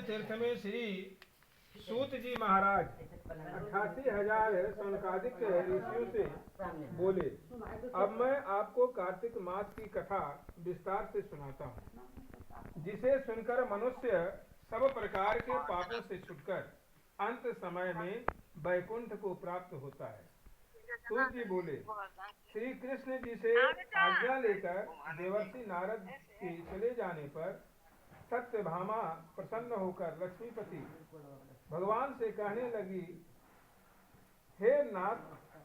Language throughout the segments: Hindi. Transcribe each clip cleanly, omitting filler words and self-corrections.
तीर्थ में श्री सूत जी महाराज 88,000 शौनकादिक ऋषियों से बोले, अब मैं आपको कार्तिक मास की कथा विस्तार से सुनाता हूँ, जिसे सुनकर मनुष्य सब प्रकार के पापों से छुटकर अंत समय में वैकुंठ को प्राप्त होता है। सूत जी बोले, श्री कृष्ण जी से आज्ञा लेकर देवर्षि नारद के चले जाने पर सत्यभामा प्रसन्न होकर लक्ष्मीपति भगवान से कहने लगी, हे नाथ,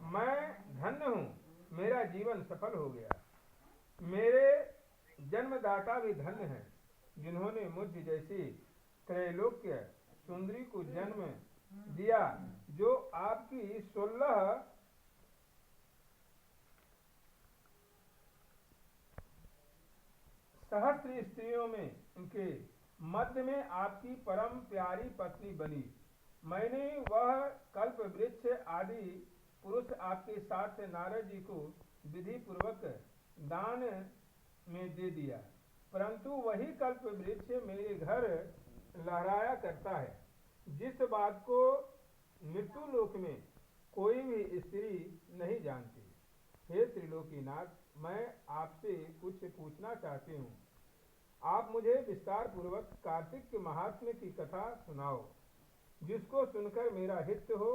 मैं धन्य हूँ, मेरा जीवन सफल हो गया। मेरे जन्मदाता भी धन्य हैं, जिन्होंने मुझ जैसी त्रैलोक्य सुंदरी को जन्म दिया, जो आपकी 16 सहस्त्र स्त्रियों में उनके मध्य में आपकी परम प्यारी पत्नी बनी। मैंने वह कल्प वृक्ष आदि पुरुष आपके साथ नारद जी को विधि पूर्वक दान में दे दिया, परंतु वही कल्प वृक्ष मेरे घर लहराया करता है, जिस बात को मृत्यु लोक में कोई भी स्त्री नहीं जानती। हे त्रिलोकीनाथ, मैं आपसे कुछ पूछना चाहती हूँ। आप मुझे विस्तार पूर्वक कार्तिक के महात्म्य की कथा सुनाओ, जिसको सुनकर मेरा हित हो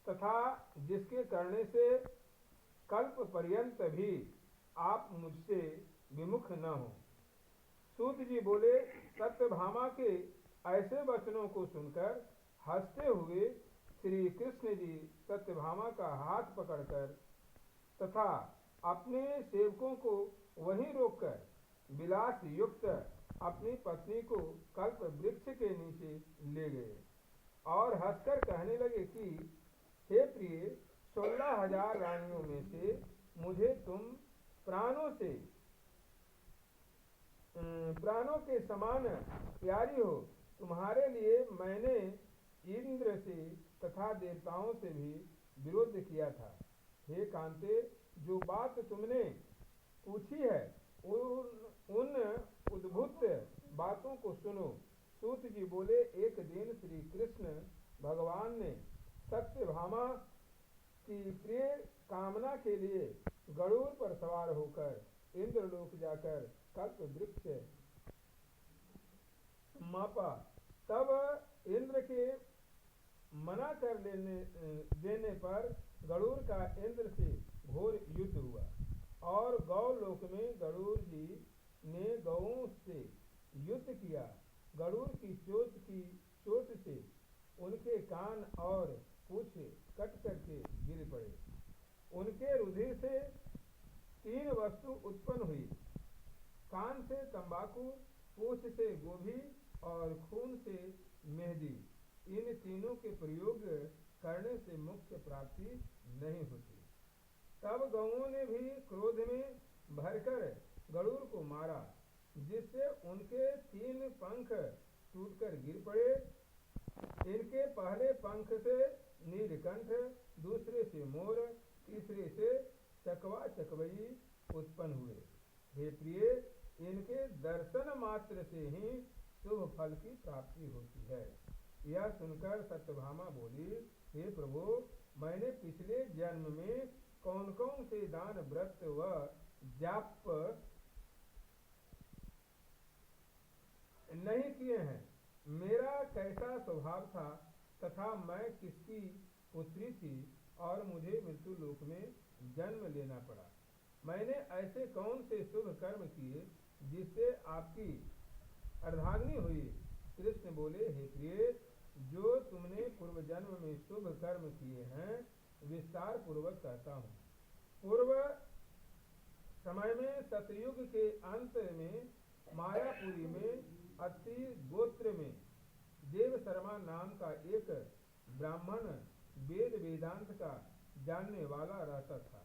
तथा जिसके करने से कल्प पर्यंत भी आप मुझसे विमुख न हो। सूत जी बोले, सत्यभामा के ऐसे वचनों को सुनकर हंसते हुए श्री कृष्ण जी सत्यभामा का हाथ पकड़कर तथा अपने सेवकों को वहीं रोककर विलास युक्त अपनी पत्नी को कल्प वृक्ष के नीचे ले गए और हंसकर कहने लगे कि हे प्रिय, 16,000 रानियों में से मुझे तुम प्राणों के समान प्यारी हो। तुम्हारे लिए मैंने इंद्र से तथा देवताओं से भी विरोध किया था। हे कांते, जो बात तुमने पूछी है उन उद्भूत बातों को सुनो। सूत जी बोले, एक दिन श्री कृष्ण भगवान ने सत्यभामा की प्रिय कामना के लिए गरुड़ पर सवार होकर इंद्रलोक जाकर कल्प वृक्ष मापा। तब इंद्र के मना कर देने पर गरुड़ का इंद्र से घोर युद्ध हुआ और गौलोक में गरुड़ जी ने गौओं से युद्ध किया। गरुड़ की चोट से उनके कान और पूंछ कट करके गिर पड़े। उनके रुधिर से 3 वस्तु उत्पन्न हुई, कान से तंबाकू, पूंछ से गोभी और खून से मेहंदी। इन तीनों के प्रयोग करने से मोक्ष प्राप्ति नहीं होती। तब गौओं ने भी क्रोध में भरकर गरुड़ को मारा, जिससे उनके 3 पंख टूटकर गिर पड़े। इनके पहले पंख से नीलकंठ, दूसरे से मोर, तीसरे से चकवा चकवई उत्पन्न हुए। हे प्रिय, इनके दर्शन मात्र से ही शुभ फल की प्राप्ति होती है। यह सुनकर सत्यभामा बोली, हे प्रभु, मैंने पिछले जन्म में कौन कौन से दान, व्रत व जाप नहीं किए हैं, मेरा कैसा स्वभाव था तथा मैं किसकी पुत्री थी और मुझे मृत्यु लोक में जन्म लेना पड़ा। मैंने ऐसे कौन से शुभ कर्म किए जिससे आपकी अर्धांगिनी हुई। कृष्ण बोले, हे प्रिय, जो तुमने पूर्व जन्म में शुभ कर्म किए हैं विस्तार पूर्वक कहता हूँ। पूर्व समय में सतयुग के अंत में मायापुरी में अति गोत्र में देव शर्मा नाम का एक ब्राह्मण वेद वेदांत का जानने वाला रहता था।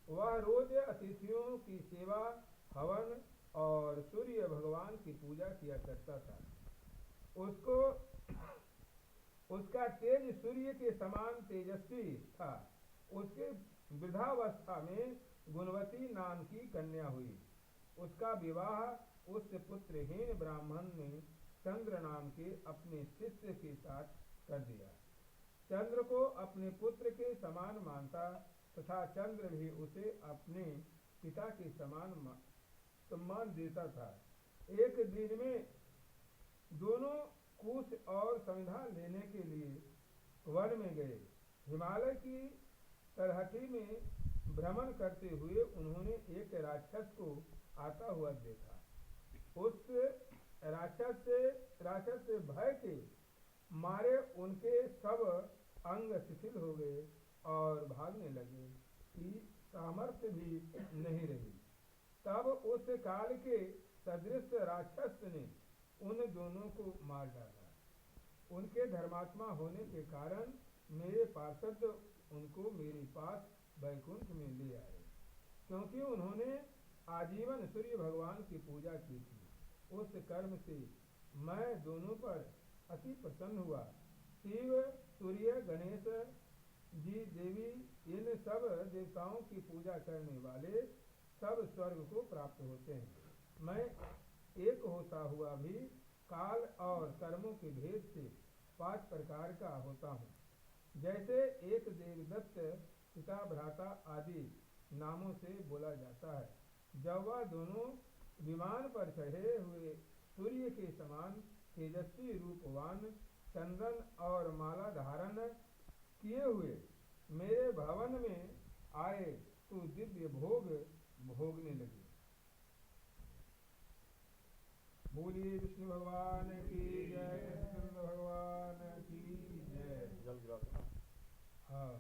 वह रोज अतिथियों की सेवा, हवन और सूर्य भगवान की पूजा किया करता था। उसका तेज सूर्य के समान तेजस्वी था। उसके वृद्धावस्था में गुणवती नाम की कन्या हुई। उसका विवाह उस पुत्रहीन ब्राह्मण ने चंद्र नाम के अपने शिष्य के साथ कर दिया। चंद्र को अपने पुत्र के समान मानता तथा चंद्र भी उसे अपने पिता के समान सम्मान देता था। एक दिन में दोनों कुश और संविधान लेने के लिए वन में गए। हिमालय की तलहटी में भ्रमण करते हुए उन्होंने एक राक्षस को आता हुआ देखा। उस राक्षस से भय के मारे उनके सब अंग शिथिल हो गए और भागने लगे कि सामर्थ्य भी नहीं रही। तब उस काल के सदृश राक्षस ने उन दोनों को मार डाला। उनके धर्मात्मा होने के कारण मेरे पार्षद उनको मेरे पास वैकुंठ में ले आए, क्योंकि उन्होंने आजीवन सूर्य भगवान की पूजा की थी। उस कर्म से मैं दोनों पर अति प्रसन्न हुआ। शिव, सूर्य, गणेश जी, देवी, इन सब देवताओं की पूजा करने वाले सब स्वर्ग को प्राप्त होते हैं। मैं एक होता हुआ भी काल और कर्मों के भेद से 5 प्रकार का होता हूँ। जैसे एक देवदत्त, पिता, भ्राता आदि नामों से बोला जाता है। जब वह दोनों विमान पर चढ़े हुए सूर्य के समान तेजस्वी रूपवान चंदन और माला धारण किए हुए मेरे भवन में आए तो दिव्य भोग भोगने लगे। बोलिए विष्णु भगवान की जय, कृष्ण भगवान की जय। जल गिरा था। हाँ।